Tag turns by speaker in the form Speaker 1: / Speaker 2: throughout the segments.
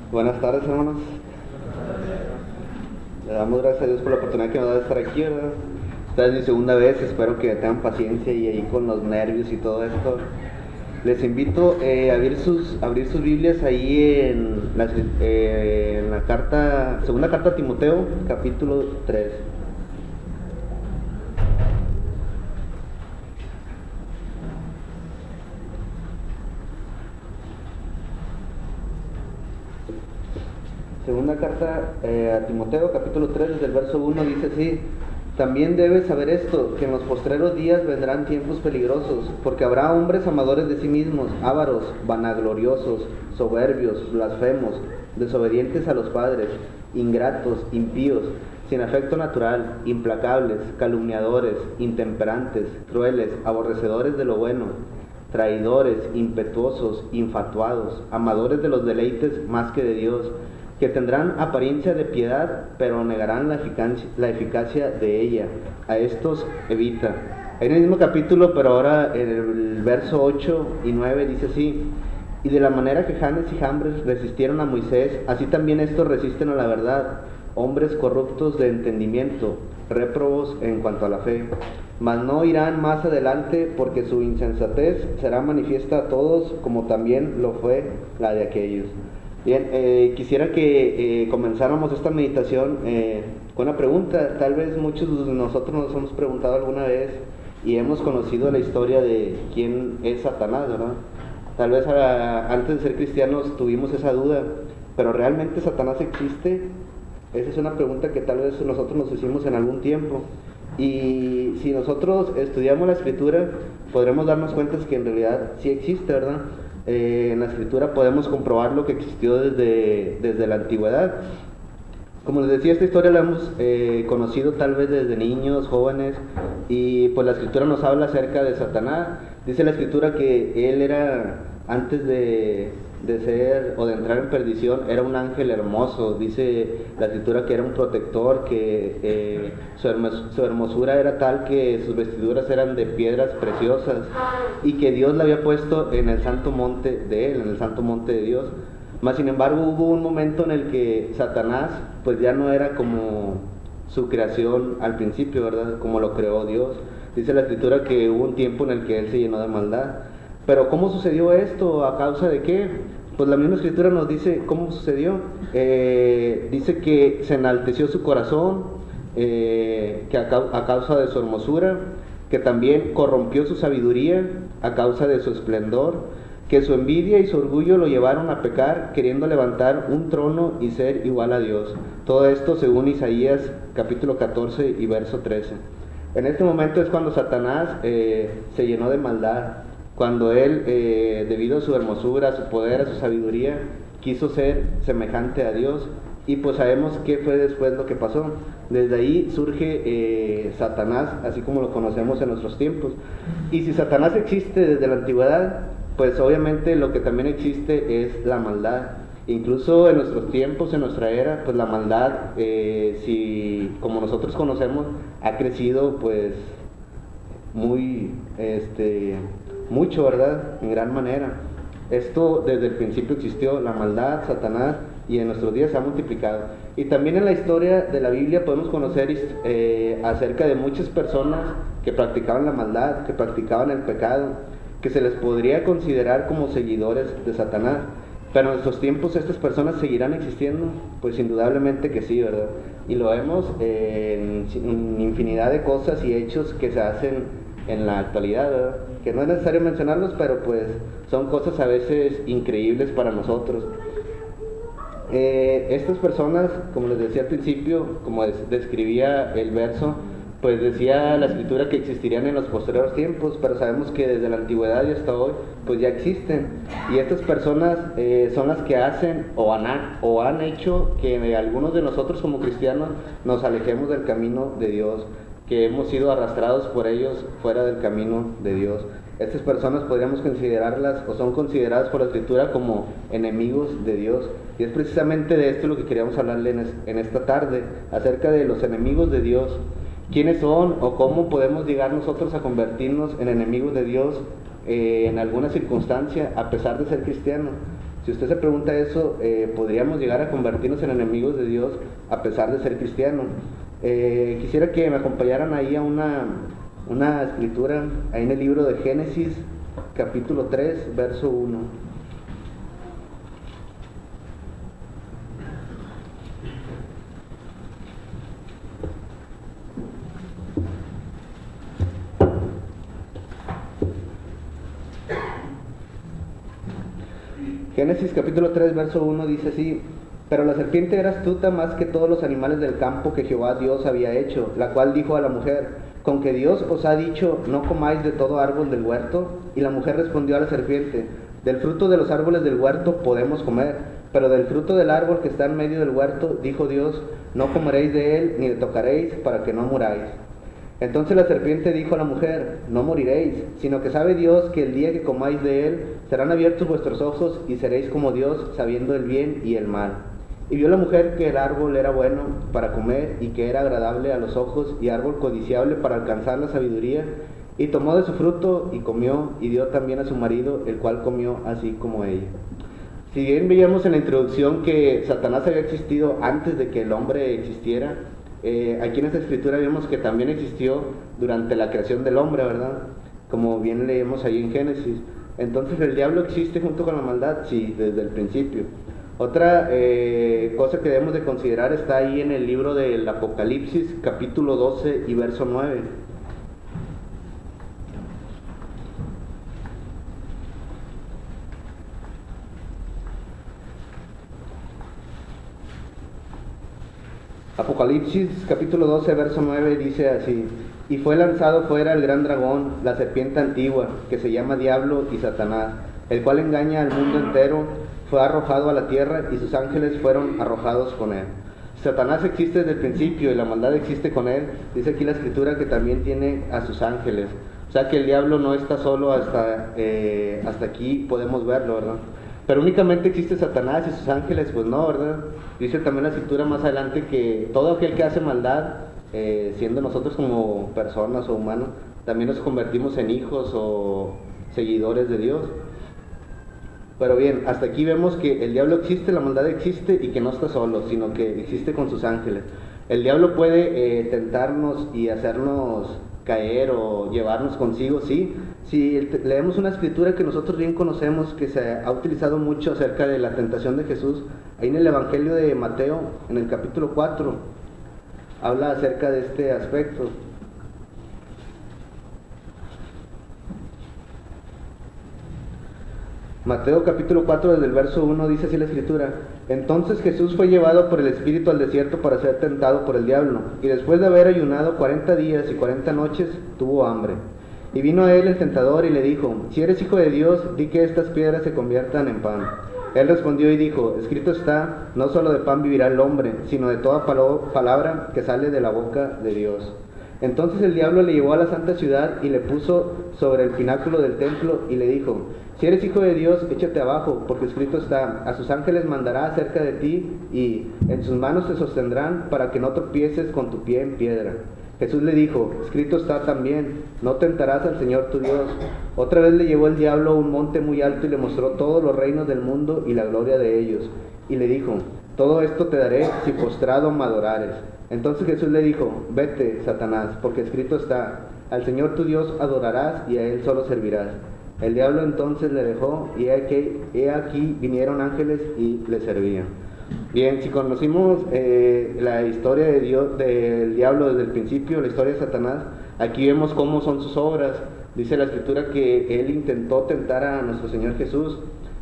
Speaker 1: Buenas tardes, hermanos. Le damos gracias a Dios por la oportunidad que nos da de estar aquí, ¿verdad? Esta es mi segunda vez, espero que tengan paciencia y ahí con los nervios y todo esto. Les invito a abrir sus Biblias ahí en la segunda carta a Timoteo, capítulo 3. Segunda carta a Timoteo, capítulo 3, desde el verso 1, dice así: también debes saber esto, que en los postreros días vendrán tiempos peligrosos, porque habrá hombres amadores de sí mismos, ávaros, vanagloriosos, soberbios, blasfemos, desobedientes a los padres, ingratos, impíos, sin afecto natural, implacables, calumniadores, intemperantes, crueles, aborrecedores de lo bueno, traidores, impetuosos, infatuados, amadores de los deleites más que de Dios, que tendrán apariencia de piedad, pero negarán la eficacia de ella. A estos evita. En el mismo capítulo, pero ahora en el verso 8 y 9 dice así: y de la manera que Janes y Jambres resistieron a Moisés, así también estos resisten a la verdad, hombres corruptos de entendimiento, réprobos en cuanto a la fe. Mas no irán más adelante, porque su insensatez será manifiesta a todos, como también lo fue la de aquellos. Bien, quisiera que comenzáramos esta meditación con una pregunta. Tal vez muchos de nosotros nos hemos preguntado alguna vez y hemos conocido la historia de quién es Satanás, ¿verdad? Tal vez antes de ser cristianos tuvimos esa duda, pero ¿realmente Satanás existe? Esa es una pregunta que tal vez nosotros nos hicimos en algún tiempo. Y si nosotros estudiamos la Escritura, podremos darnos cuenta que en realidad sí existe, ¿verdad? En la Escritura podemos comprobar lo que existió desde la antigüedad. Como les decía, esta historia la hemos conocido tal vez desde niños, jóvenes, y pues la Escritura nos habla acerca de Satanás. Dice la Escritura que él era, antes de ser o de entrar en perdición, era un ángel hermoso. Dice la Escritura que era un protector, que su hermosura era tal que sus vestiduras eran de piedras preciosas, y que Dios la había puesto en el santo monte de él, en el santo monte de Dios. Mas sin embargo hubo un momento en el que Satanás pues ya no era como su creación al principio, ¿verdad? Como lo creó Dios. Dice la Escritura que hubo un tiempo en el que él se llenó de maldad. Pero ¿cómo sucedió esto? ¿A causa de qué? Pues la misma Escritura nos dice cómo sucedió. Dice que se enalteció su corazón, que a causa de su hermosura, que también corrompió su sabiduría a causa de su esplendor, que su envidia y su orgullo lo llevaron a pecar, queriendo levantar un trono y ser igual a Dios. Todo esto según Isaías capítulo 14 y verso 13. En este momento es cuando Satanás se llenó de maldad, cuando él, debido a su hermosura, a su poder, a su sabiduría, quiso ser semejante a Dios. Y pues sabemos qué fue después lo que pasó. Desde ahí surge Satanás, así como lo conocemos en nuestros tiempos. Y si Satanás existe desde la antigüedad, pues obviamente lo que también existe es la maldad. Incluso en nuestros tiempos, en nuestra era, pues la maldad, si como nosotros conocemos, ha crecido pues muy, mucho, ¿verdad? En gran manera. Esto desde el principio existió, la maldad, Satanás, y en nuestros días se ha multiplicado. Y también en la historia de la Biblia podemos conocer acerca de muchas personas que practicaban la maldad, que practicaban el pecado, que se les podría considerar como seguidores de Satanás. Pero en nuestros tiempos estas personas seguirán existiendo, pues indudablemente que sí, ¿verdad? Y lo vemos en infinidad de cosas y hechos que se hacen en la actualidad, ¿verdad? Que no es necesario mencionarlos, pero pues son cosas a veces increíbles para nosotros. Estas personas, como les decía al principio, como describía el verso, pues decía la Escritura que existirían en los posteriores tiempos, pero sabemos que desde la antigüedad y hasta hoy pues ya existen, y estas personas son las que hacen o han hecho que algunos de nosotros como cristianos nos alejemos del camino de Dios, que hemos sido arrastrados por ellos fuera del camino de Dios. Estas personas podríamos considerarlas, o son consideradas por la Escritura, como enemigos de Dios, y es precisamente de esto lo que queríamos hablarle en esta tarde, acerca de los enemigos de Dios. ¿Quiénes son o cómo podemos llegar nosotros a convertirnos en enemigos de Dios en alguna circunstancia a pesar de ser cristianos? Si usted se pregunta eso, ¿podríamos llegar a convertirnos en enemigos de Dios a pesar de ser cristianos? Quisiera que me acompañaran ahí a una escritura, ahí en el libro de Génesis, capítulo 3, verso 1. Génesis capítulo 3, verso 1 dice así: Pero la serpiente era astuta más que todos los animales del campo que Jehová Dios había hecho, la cual dijo a la mujer: ¿Con que Dios os ha dicho, no comáis de todo árbol del huerto? Y la mujer respondió a la serpiente: Del fruto de los árboles del huerto podemos comer, pero del fruto del árbol que está en medio del huerto, dijo Dios, no comeréis de él, ni le tocaréis, para que no muráis. Entonces la serpiente dijo a la mujer: No moriréis, sino que sabe Dios que el día que comáis de él, serán abiertos vuestros ojos y seréis como Dios, sabiendo el bien y el mal. Y vio la mujer que el árbol era bueno para comer y que era agradable a los ojos y árbol codiciable para alcanzar la sabiduría, y tomó de su fruto y comió, y dio también a su marido, el cual comió así como ella. Si bien veíamos en la introducción que Satanás había existido antes de que el hombre existiera, aquí en esta escritura vemos que también existió durante la creación del hombre, ¿verdad? Como bien leemos ahí en Génesis. Entonces, ¿el diablo existe junto con la maldad? Sí, desde el principio. Otra cosa que debemos de considerar está ahí en el libro del Apocalipsis, capítulo 12 y verso 9. Apocalipsis capítulo 12, verso 9 dice así: Y fue lanzado fuera el gran dragón, la serpiente antigua, que se llama Diablo y Satanás, el cual engaña al mundo entero. Fue arrojado a la tierra y sus ángeles fueron arrojados con él. Satanás existe desde el principio y la maldad existe con él. Dice aquí la escritura que también tiene a sus ángeles. O sea que el diablo no está solo, hasta aquí podemos verlo, ¿verdad? Pero únicamente existe Satanás y sus ángeles, pues no, ¿verdad? Dice también la escritura más adelante que todo aquel que hace maldad, siendo nosotros como personas o humanos, también nos convertimos en hijos o seguidores de Dios. Pero bien, hasta aquí vemos que el diablo existe, la maldad existe y que no está solo, sino que existe con sus ángeles. El diablo puede tentarnos y hacernos caer o llevarnos consigo, sí. Si leemos una escritura que nosotros bien conocemos, que se ha utilizado mucho acerca de la tentación de Jesús, ahí en el Evangelio de Mateo, en el capítulo 4, habla acerca de este aspecto. Mateo capítulo 4 desde el verso 1 dice así la escritura: Entonces Jesús fue llevado por el Espíritu al desierto para ser tentado por el diablo, y después de haber ayunado 40 días y 40 noches, tuvo hambre. Y vino a él el tentador y le dijo: Si eres hijo de Dios, di que estas piedras se conviertan en pan. Él respondió y dijo: Escrito está, no solo de pan vivirá el hombre, sino de toda palabra que sale de la boca de Dios. Entonces el diablo le llevó a la santa ciudad y le puso sobre el pináculo del templo y le dijo: Si eres hijo de Dios, échate abajo, porque escrito está, a sus ángeles mandará acerca de ti, y en sus manos te sostendrán para que no tropieces con tu pie en piedra. Jesús le dijo: Escrito está también, no tentarás al Señor tu Dios. Otra vez le llevó el diablo a un monte muy alto y le mostró todos los reinos del mundo y la gloria de ellos. Y le dijo: Todo esto te daré si postrado me adorares. Entonces Jesús le dijo: Vete, Satanás, porque escrito está, al Señor tu Dios adorarás y a Él solo servirás. El diablo entonces le dejó, y he aquí vinieron ángeles y le servían. Bien, si conocimos la historia de Dios, del diablo desde el principio, la historia de Satanás, aquí vemos cómo son sus obras. Dice la escritura que él intentó tentar a nuestro Señor Jesús.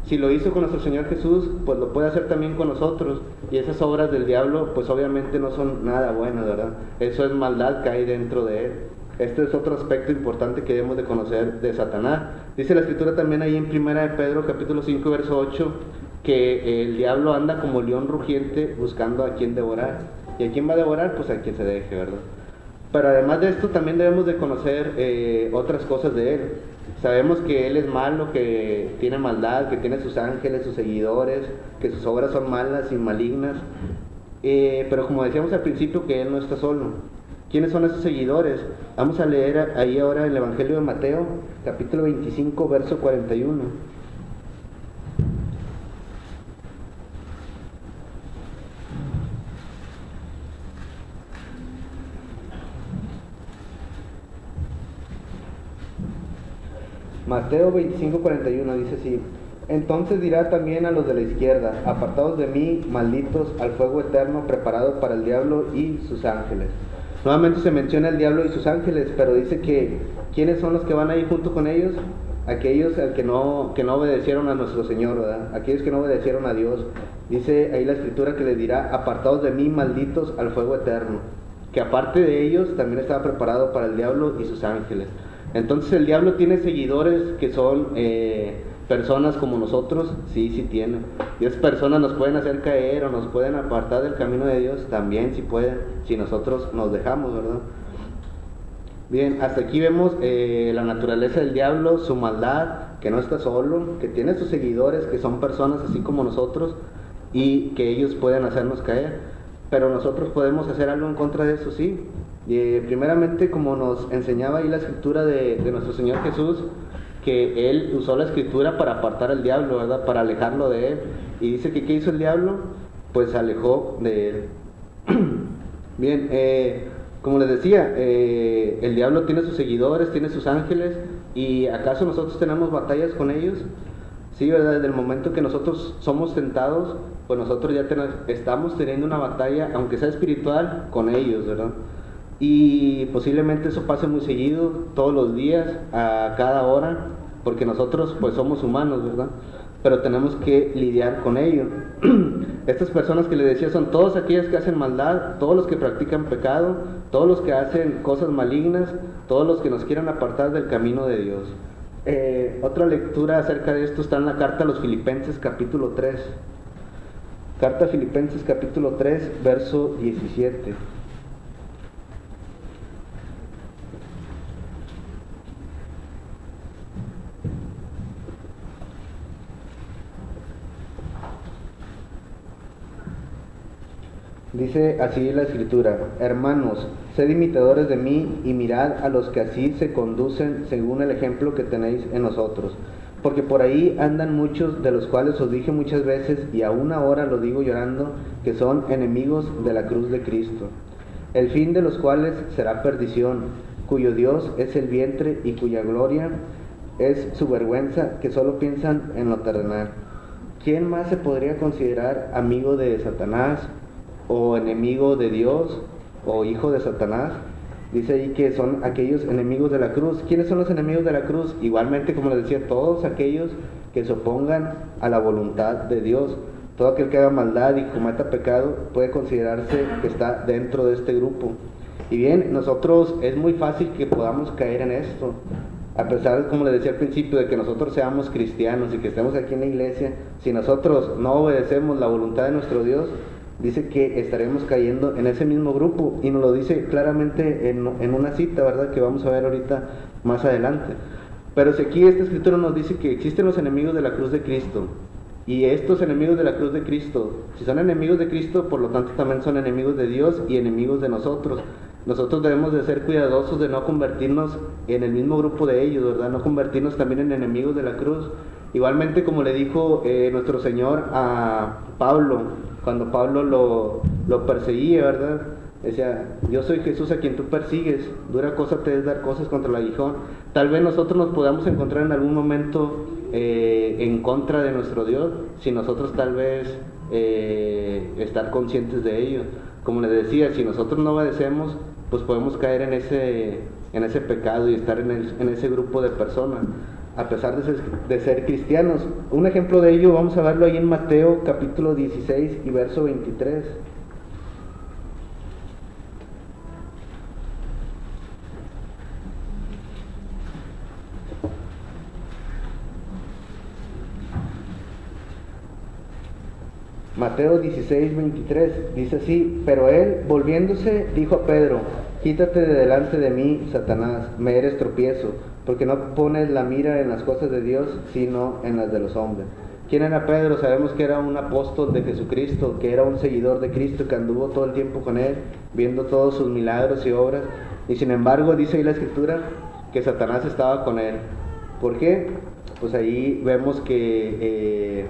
Speaker 1: Si lo hizo con nuestro Señor Jesús, pues lo puede hacer también con nosotros. Y esas obras del diablo, pues obviamente no son nada buenas, ¿verdad? Eso es maldad que hay dentro de él. Este es otro aspecto importante que debemos de conocer de Satanás. Dice la escritura también ahí en 1 de Pedro capítulo 5 verso 8 que el diablo anda como león rugiente buscando a quien devorar. ¿Y a quién va a devorar? Pues a quien se deje, ¿verdad? Pero además de esto también debemos de conocer otras cosas de él. Sabemos que él es malo, que tiene maldad, que tiene sus ángeles, sus seguidores, que sus obras son malas y malignas. Pero como decíamos al principio, que él no está solo. ¿Quiénes son esos seguidores? Vamos a leer ahí ahora el Evangelio de Mateo, capítulo 25, verso 41. Mateo 25:41 dice así: entonces dirá también a los de la izquierda: apartados de mí, malditos, al fuego eterno preparado para el diablo y sus ángeles. Nuevamente se menciona el diablo y sus ángeles, pero dice que ¿quiénes son los que van ahí junto con ellos? Aquellos que no obedecieron a nuestro Señor, ¿verdad? Aquellos que no obedecieron a Dios. Dice ahí la Escritura que les dirá: apartados de mí, malditos, al fuego eterno. Que aparte de ellos también estaba preparado para el diablo y sus ángeles. Entonces el diablo tiene seguidores que son personas como nosotros. Sí tiene. Y esas personas nos pueden hacer caer o nos pueden apartar del camino de Dios. También sí pueden, si nosotros nos dejamos, ¿verdad? Bien, hasta aquí vemos la naturaleza del diablo, su maldad, que no está solo, que tiene sus seguidores, que son personas así como nosotros y que ellos pueden hacernos caer, pero nosotros podemos hacer algo en contra de eso, sí. Primeramente, como nos enseñaba ahí la Escritura de nuestro Señor Jesús, que Él usó la Escritura para apartar al diablo, ¿verdad? Para alejarlo de Él. Y dice que ¿qué hizo el diablo? Pues se alejó de Él. Bien, como les decía, el diablo tiene sus seguidores, tiene sus ángeles, y ¿acaso nosotros tenemos batallas con ellos? Sí, ¿verdad? Desde el momento que nosotros somos tentados, pues nosotros ya estamos teniendo una batalla, aunque sea espiritual, con ellos, ¿verdad? Y posiblemente eso pase muy seguido, todos los días, a cada hora, porque nosotros pues somos humanos, ¿verdad? Pero tenemos que lidiar con ello. Estas personas que les decía son todas aquellas que hacen maldad, todos los que practican pecado, todos los que hacen cosas malignas, todos los que nos quieran apartar del camino de Dios. Otra lectura acerca de esto está en la carta a los Filipenses capítulo 3. Carta a Filipenses capítulo 3, verso 17. Dice así la Escritura: hermanos, sed imitadores de mí y mirad a los que así se conducen según el ejemplo que tenéis en nosotros. Porque por ahí andan muchos, de los cuales os dije muchas veces, y aún ahora lo digo llorando, que son enemigos de la cruz de Cristo, el fin de los cuales será perdición, cuyo Dios es el vientre y cuya gloria es su vergüenza, que solo piensan en lo terrenal. ¿Quién más se podría considerar amigo de Satanás, o enemigo de Dios, o hijo de Satanás? Dice ahí que son aquellos enemigos de la cruz. ¿Quiénes son los enemigos de la cruz? Igualmente, como les decía, todos aquellos que se opongan a la voluntad de Dios. Todo aquel que haga maldad y cometa pecado puede considerarse que está dentro de este grupo. Y bien, nosotros es muy fácil que podamos caer en esto. A pesar, como les decía al principio, de que nosotros seamos cristianos y que estemos aquí en la iglesia, si nosotros no obedecemos la voluntad de nuestro Dios, dice que estaremos cayendo en ese mismo grupo, y nos lo dice claramente en una cita, ¿verdad? Que vamos a ver ahorita más adelante. Pero si aquí esta Escritura nos dice que existen los enemigos de la cruz de Cristo, y estos enemigos de la cruz de Cristo, si son enemigos de Cristo, por lo tanto también son enemigos de Dios y enemigos de nosotros. Nosotros debemos de ser cuidadosos de no convertirnos en el mismo grupo de ellos, ¿verdad? No convertirnos también en enemigos de la cruz. Igualmente, como le dijo nuestro Señor a Pablo, cuando Pablo lo perseguía, ¿verdad? Decía: yo soy Jesús a quien tú persigues, dura cosa te es dar cosas contra el aguijón. Tal vez nosotros nos podamos encontrar en algún momento en contra de nuestro Dios, si nosotros tal vez estar conscientes de ello. Como les decía, si nosotros no obedecemos, pues podemos caer en ese pecado y estar en ese grupo de personas, a pesar de ser cristianos. Un ejemplo de ello vamos a verlo ahí en Mateo capítulo 16 y verso 23. Mateo 16, 23 dice así: pero él, volviéndose, dijo a Pedro: quítate de delante de mí, Satanás, me eres tropiezo, porque no pones la mira en las cosas de Dios, sino en las de los hombres. ¿Quién era Pedro? Sabemos que era un apóstol de Jesucristo, que era un seguidor de Cristo, que anduvo todo el tiempo con él, viendo todos sus milagros y obras, y sin embargo dice ahí la Escritura que Satanás estaba con él. ¿Por qué? Pues ahí vemos que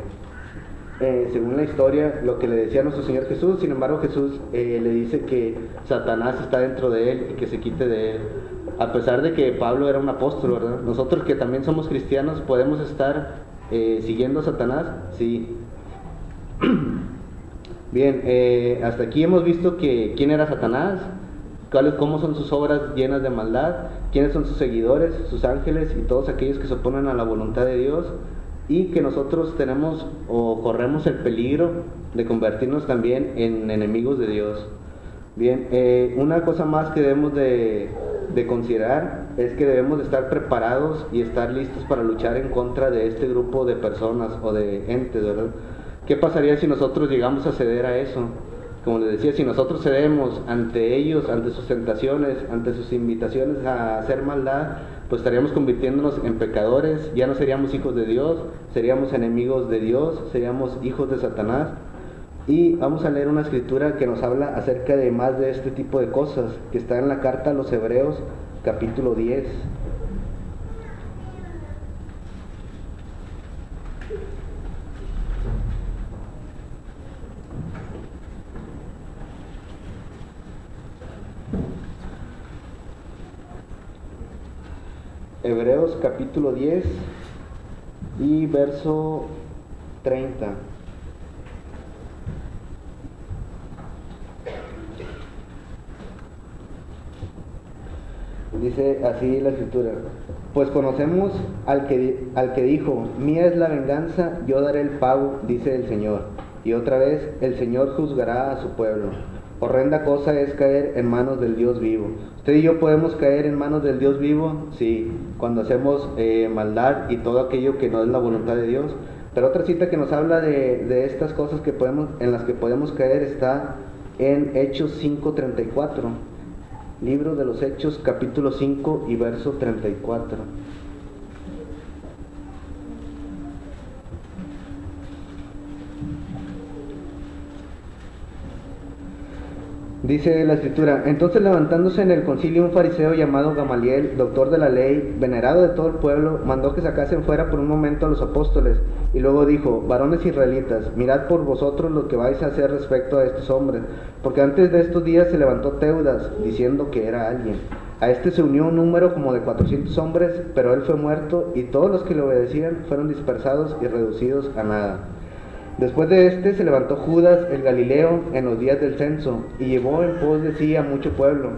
Speaker 1: según la historia, lo que le decía nuestro Señor Jesús, sin embargo Jesús le dice que Satanás está dentro de él y que se quite de él. a pesar de que Pablo era un apóstol, ¿verdad? Nosotros que también somos cristianos, ¿podemos estar siguiendo a Satanás? Sí. Bien, hasta aquí hemos visto que quién era Satanás, cómo son sus obras llenas de maldad, quiénes son sus seguidores, sus ángeles y todos aquellos que se oponen a la voluntad de Dios, y que nosotros tenemos o corremos el peligro de convertirnos también en enemigos de Dios. Bien, una cosa más que debemos de considerar es que debemos de estar preparados y estar listos para luchar en contra de este grupo de personas o de entes, ¿verdad? ¿Qué pasaría si nosotros llegamos a ceder a eso? Como les decía, si nosotros cedemos ante ellos, ante sus tentaciones, ante sus invitaciones a hacer maldad, pues estaríamos convirtiéndonos en pecadores, ya no seríamos hijos de Dios, seríamos enemigos de Dios, seríamos hijos de Satanás. Y vamos a leer una escritura que nos habla acerca de más de este tipo de cosas, que está en la carta a los Hebreos, capítulo 10. Hebreos capítulo 10 y verso 30. Dice así la escritura: pues conocemos al que dijo, mía es la venganza, yo daré el pago, dice el Señor. Y otra vez, el Señor juzgará a su pueblo. Horrenda cosa es caer en manos del Dios vivo. ¿Usted y yo podemos caer en manos del Dios vivo? Sí, cuando hacemos maldad y todo aquello que no es la voluntad de Dios. Pero otra cita que nos habla de estas cosas en las que podemos caer está en Hechos 5:34. Libro de los Hechos, capítulo 5 y verso 34. Dice la escritura: entonces levantándose en el concilio un fariseo llamado Gamaliel, doctor de la ley, venerado de todo el pueblo, mandó que sacasen fuera por un momento a los apóstoles, y luego dijo: varones israelitas, mirad por vosotros lo que vais a hacer respecto a estos hombres, porque antes de estos días se levantó Teudas, diciendo que era alguien. A este se unió un número como de 400 hombres, pero él fue muerto, y todos los que le obedecían fueron dispersados y reducidos a nada. Después de este se levantó Judas el Galileo en los días del censo, y llevó en pos de sí a mucho pueblo.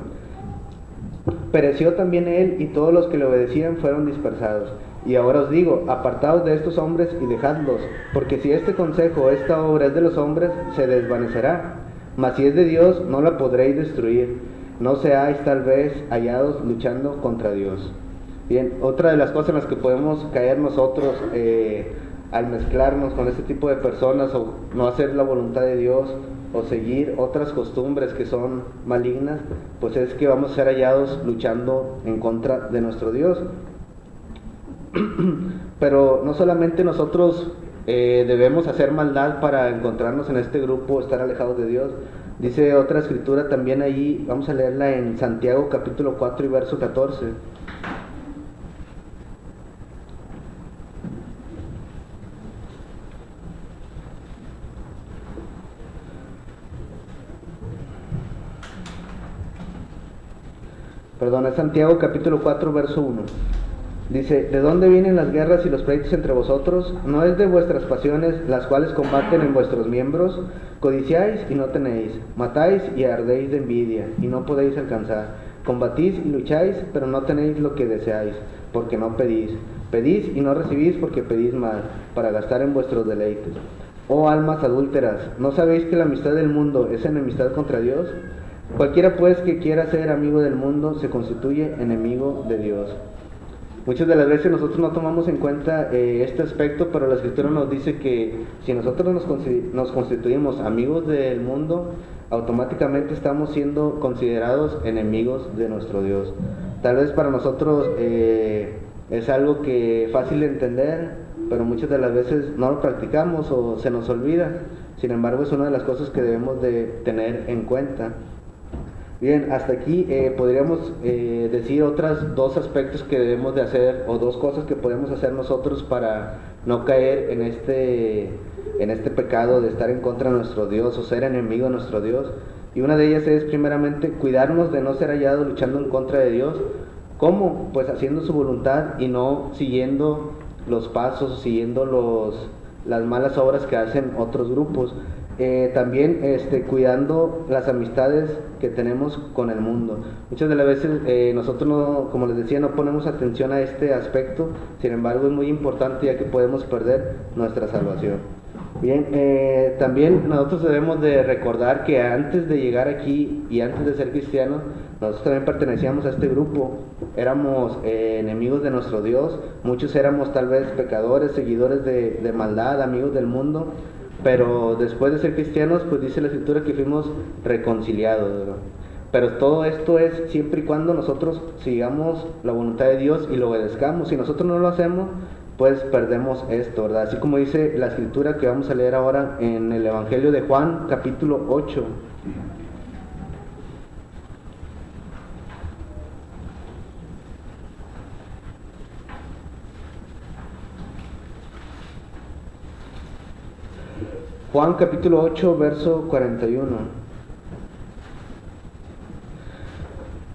Speaker 1: Pereció también él, y todos los que le obedecían fueron dispersados. Y ahora os digo, apartaos de estos hombres y dejadlos, porque si este consejo o esta obra es de los hombres, se desvanecerá. Mas si es de Dios, no la podréis destruir. No seáis tal vez hallados luchando contra Dios. Bien, otra de las cosas en las que podemos caer nosotros al mezclarnos con este tipo de personas, o no hacer la voluntad de Dios, o seguir otras costumbres que son malignas, pues es que vamos a ser hallados luchando en contra de nuestro Dios. Pero no solamente nosotros debemos hacer maldad para encontrarnos en este grupo, estar alejados de Dios. Dice otra escritura también allí, vamos a leerla en Santiago capítulo 4 y verso 14. Perdón, es Santiago capítulo 4 verso 1. Dice: ¿de dónde vienen las guerras y los pleitos entre vosotros? ¿No es de vuestras pasiones, las cuales combaten en vuestros miembros? Codiciáis y no tenéis, matáis y ardéis de envidia, y no podéis alcanzar. Combatís y lucháis, pero no tenéis lo que deseáis, porque no pedís. Pedís y no recibís, porque pedís mal, para gastar en vuestros deleites. Oh almas adúlteras, ¿no sabéis que la amistad del mundo es enemistad contra Dios? Cualquiera pues que quiera ser amigo del mundo se constituye enemigo de Dios. Muchas de las veces nosotros no tomamos en cuenta este aspecto, pero la Escritura nos dice que si nosotros nos constituimos amigos del mundo, automáticamente estamos siendo considerados enemigos de nuestro Dios. Tal vez para nosotros es algo que fácil de entender, pero muchas de las veces no lo practicamos o se nos olvida. Sin embargo, es una de las cosas que debemos de tener en cuenta. Bien, hasta aquí podríamos decir otros dos aspectos que debemos de hacer, o dos cosas que podemos hacer nosotros para no caer en este pecado de estar en contra de nuestro Dios o ser enemigo de nuestro Dios. Y una de ellas es primeramente cuidarnos de no ser hallados luchando en contra de Dios. ¿Cómo? Pues haciendo su voluntad y no siguiendo los pasos, siguiendo las malas obras que hacen otros grupos. También cuidando las amistades que tenemos con el mundo. Muchas de las veces nosotros no, como les decía, no ponemos atención a este aspecto, sin embargo es muy importante ya que podemos perder nuestra salvación. Bien, también nosotros debemos de recordar que antes de llegar aquí y antes de ser cristianos, nosotros también pertenecíamos a este grupo, éramos enemigos de nuestro Dios, muchos éramos tal vez pecadores, seguidores de maldad, amigos del mundo, pero después de ser cristianos, pues dice la Escritura que fuimos reconciliados, ¿verdad? Pero todo esto es siempre y cuando nosotros sigamos la voluntad de Dios y lo obedezcamos. Si nosotros no lo hacemos, pues perdemos esto, ¿verdad? Así como dice la Escritura que vamos a leer ahora en el Evangelio de Juan, capítulo 8. Juan capítulo 8, verso 41.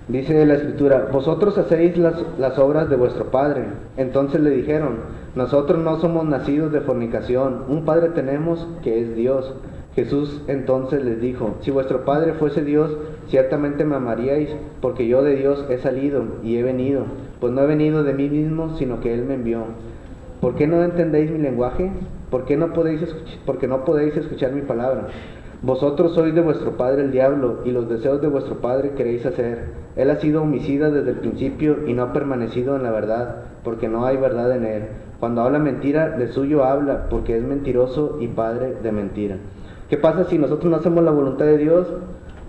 Speaker 1: Dice la Escritura: vosotros hacéis las obras de vuestro padre. Entonces le dijeron: nosotros no somos nacidos de fornicación, un padre tenemos que es Dios. Jesús entonces les dijo: si vuestro padre fuese Dios, ciertamente me amaríais, porque yo de Dios he salido y he venido, pues no he venido de mí mismo, sino que Él me envió. ¿Por qué no entendéis mi lenguaje? Porque no podéis escuchar mi palabra. Vosotros sois de vuestro padre el diablo, y los deseos de vuestro padre queréis hacer. Él ha sido homicida desde el principio y no ha permanecido en la verdad, porque no hay verdad en él. Cuando habla mentira, de suyo habla, porque es mentiroso y padre de mentira. ¿Qué pasa si nosotros no hacemos la voluntad de Dios?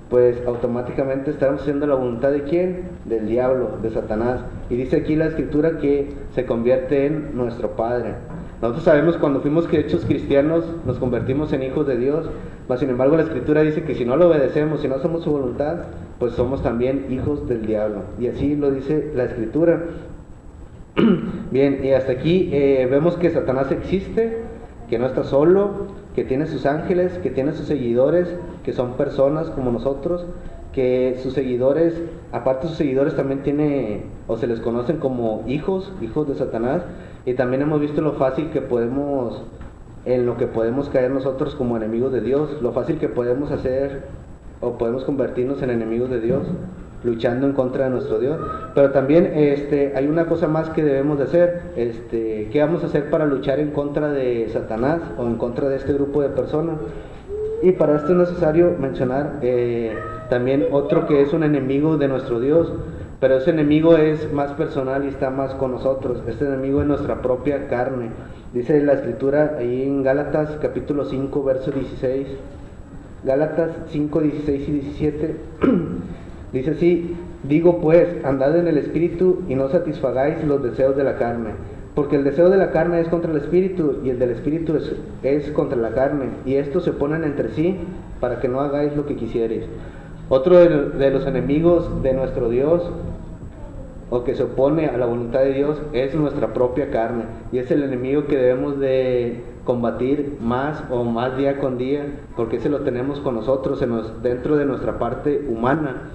Speaker 1: Pues automáticamente estaremos haciendo la voluntad de ¿quién? Del diablo, de Satanás. Y dice aquí la Escritura que se convierte en nuestro padre. Nosotros sabemos cuando fuimos hechos cristianos nos convertimos en hijos de Dios, mas sin embargo la Escritura dice que si no lo obedecemos, si no hacemos su voluntad, pues somos también hijos del diablo. Y así lo dice la Escritura. Bien, y hasta aquí vemos que Satanás existe, que no está solo, que tiene sus ángeles, que tiene sus seguidores, que son personas como nosotros, que sus seguidores, aparte sus seguidores también tiene, o se les conocen como hijos de Satanás, y también hemos visto lo fácil que podemos, en lo que podemos caer nosotros como enemigos de Dios, lo fácil que podemos hacer, o podemos convertirnos en enemigos de Dios, luchando en contra de nuestro Dios. Pero también hay una cosa más que debemos de hacer. ¿Qué vamos a hacer para luchar en contra de Satanás o en contra de este grupo de personas? Y para esto es necesario mencionar también otro que es un enemigo de nuestro Dios, pero ese enemigo es más personal y está más con nosotros. Este enemigo es nuestra propia carne. Dice la Escritura ahí en Gálatas capítulo 5 verso 16, Gálatas 5, 16 y 17. Dice así: digo pues, andad en el Espíritu y no satisfagáis los deseos de la carne, porque el deseo de la carne es contra el Espíritu y el del Espíritu es contra la carne, y estos se oponen entre sí para que no hagáis lo que quisierais. Otro de los enemigos de nuestro Dios, o que se opone a la voluntad de Dios, es nuestra propia carne, y es el enemigo que debemos de combatir más día con día, porque ese lo tenemos con nosotros dentro de nuestra parte humana.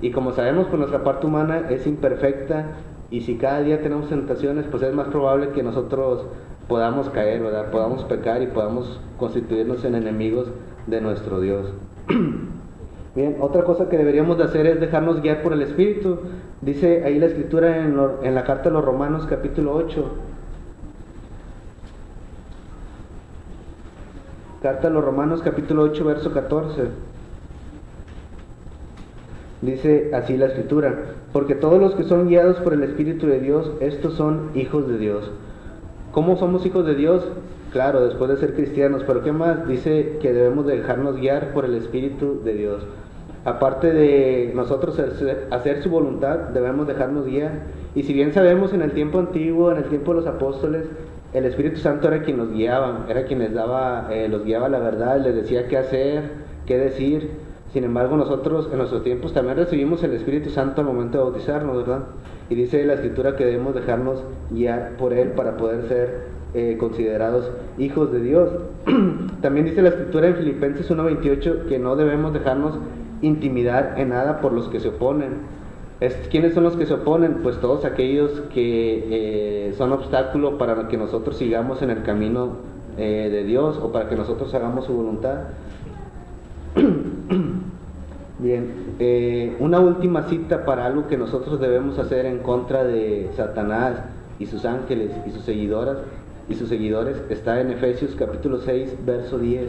Speaker 1: Y como sabemos, pues nuestra parte humana es imperfecta, y si cada día tenemos tentaciones, pues es más probable que nosotros podamos caer, ¿verdad? Podamos pecar y podamos constituirnos en enemigos de nuestro Dios. Bien, otra cosa que deberíamos de hacer es dejarnos guiar por el Espíritu. Dice ahí la Escritura en la carta a los Romanos capítulo 8. Carta a los Romanos capítulo 8 verso 14. Dice así la Escritura: porque todos los que son guiados por el Espíritu de Dios, estos son hijos de Dios. ¿Cómo somos hijos de Dios? Claro, después de ser cristianos, pero ¿qué más? Dice que debemos de dejarnos guiar por el Espíritu de Dios. Aparte de nosotros hacer su voluntad, debemos dejarnos guiar. Y si bien sabemos en el tiempo antiguo, en el tiempo de los apóstoles, el Espíritu Santo era quien los guiaba, era quien los guiaba a la verdad, les decía qué hacer, qué decir. Sin embargo, nosotros en nuestros tiempos también recibimos el Espíritu Santo al momento de bautizarnos, ¿verdad? Y dice la Escritura que debemos dejarnos guiar por Él para poder ser considerados hijos de Dios. También dice la Escritura en Filipenses 1:28 que no debemos dejarnos intimidar en nada por los que se oponen. ¿Quiénes son los que se oponen? Pues todos aquellos que son obstáculo para que nosotros sigamos en el camino de Dios, o para que nosotros hagamos su voluntad. Bien, una última cita para algo que nosotros debemos hacer en contra de Satanás y sus ángeles y sus seguidores está en Efesios capítulo 6, verso 10.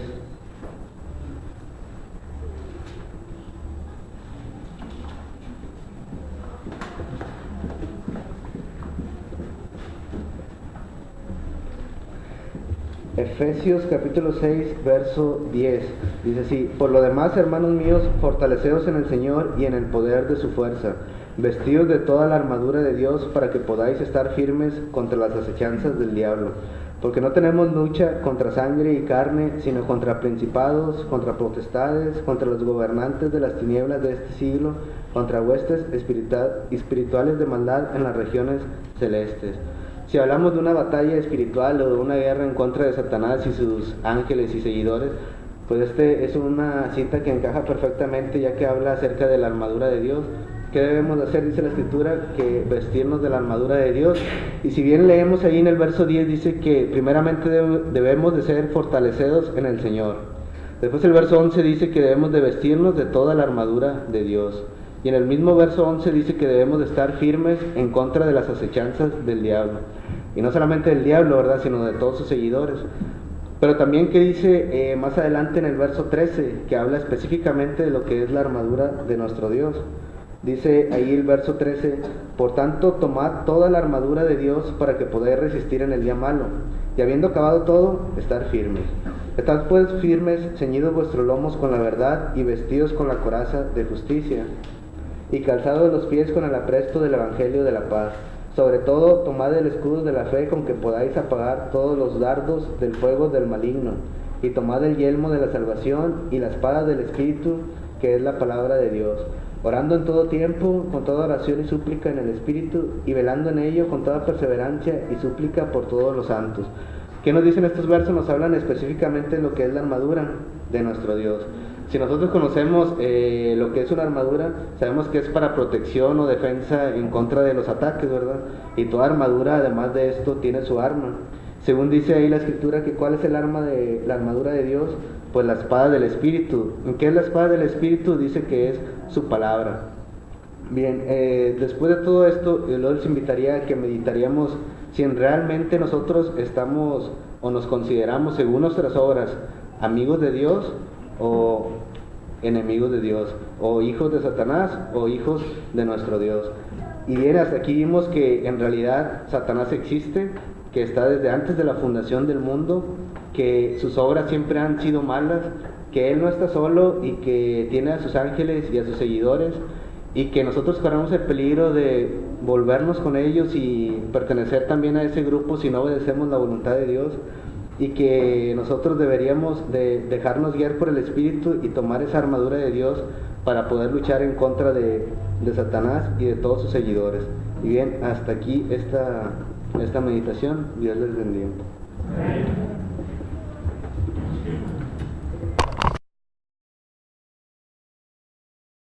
Speaker 1: Efesios capítulo 6, verso 10, dice así: por lo demás, hermanos míos, fortaleceos en el Señor y en el poder de su fuerza, vestidos de toda la armadura de Dios para que podáis estar firmes contra las acechanzas del diablo, porque no tenemos lucha contra sangre y carne, sino contra principados, contra potestades, contra los gobernantes de las tinieblas de este siglo, contra huestes espirituales de maldad en las regiones celestes. Si hablamos de una batalla espiritual o de una guerra en contra de Satanás y sus ángeles y seguidores, pues es una cita que encaja perfectamente, ya que habla acerca de la armadura de Dios. ¿Qué debemos hacer? Dice la Escritura que vestirnos de la armadura de Dios. Y si bien leemos ahí en el verso 10, dice que primeramente debemos de ser fortalecidos en el Señor. Después el verso 11 dice que debemos de vestirnos de toda la armadura de Dios. Y en el mismo verso 11 dice que debemos de estar firmes en contra de las acechanzas del diablo. Y no solamente del diablo, ¿verdad?, sino de todos sus seguidores. Pero también que dice más adelante en el verso 13, que habla específicamente de lo que es la armadura de nuestro Dios. Dice ahí el verso 13: por tanto, tomad toda la armadura de Dios para que podáis resistir en el día malo, y habiendo acabado todo, estar firmes. Estad pues firmes, ceñidos vuestros lomos con la verdad, y vestidos con la coraza de justicia, y calzados los pies con el apresto del evangelio de la paz. Sobre todo, tomad el escudo de la fe con que podáis apagar todos los dardos del fuego del maligno, y tomad el yelmo de la salvación y la espada del Espíritu, que es la palabra de Dios, orando en todo tiempo, con toda oración y súplica en el Espíritu, y velando en ello con toda perseverancia y súplica por todos los santos. ¿Qué nos dicen estos versos? Nos hablan específicamente de lo que es la armadura de nuestro Dios. Si nosotros conocemos lo que es una armadura, sabemos que es para protección o defensa en contra de los ataques, ¿verdad? Y toda armadura, además de esto, tiene su arma. Según dice ahí la Escritura, que ¿cuál es el arma de la armadura de Dios? Pues la espada del Espíritu. ¿Qué es la espada del Espíritu? Dice que es su palabra. Bien, después de todo esto, yo les invitaría a que meditaríamos si realmente nosotros estamos o nos consideramos, según nuestras obras, amigos de Dios o enemigos de Dios, o hijos de Satanás o hijos de nuestro Dios. Y bien, hasta aquí vimos que en realidad Satanás existe, que está desde antes de la fundación del mundo, que sus obras siempre han sido malas, que él no está solo y que tiene a sus ángeles y a sus seguidores, y que nosotros corremos el peligro de volvernos con ellos y pertenecer también a ese grupo si no obedecemos la voluntad de Dios, y que nosotros deberíamos de dejarnos guiar por el Espíritu y tomar esa armadura de Dios para poder luchar en contra de Satanás y de todos sus seguidores. Y bien, hasta aquí esta meditación. Dios les bendiga.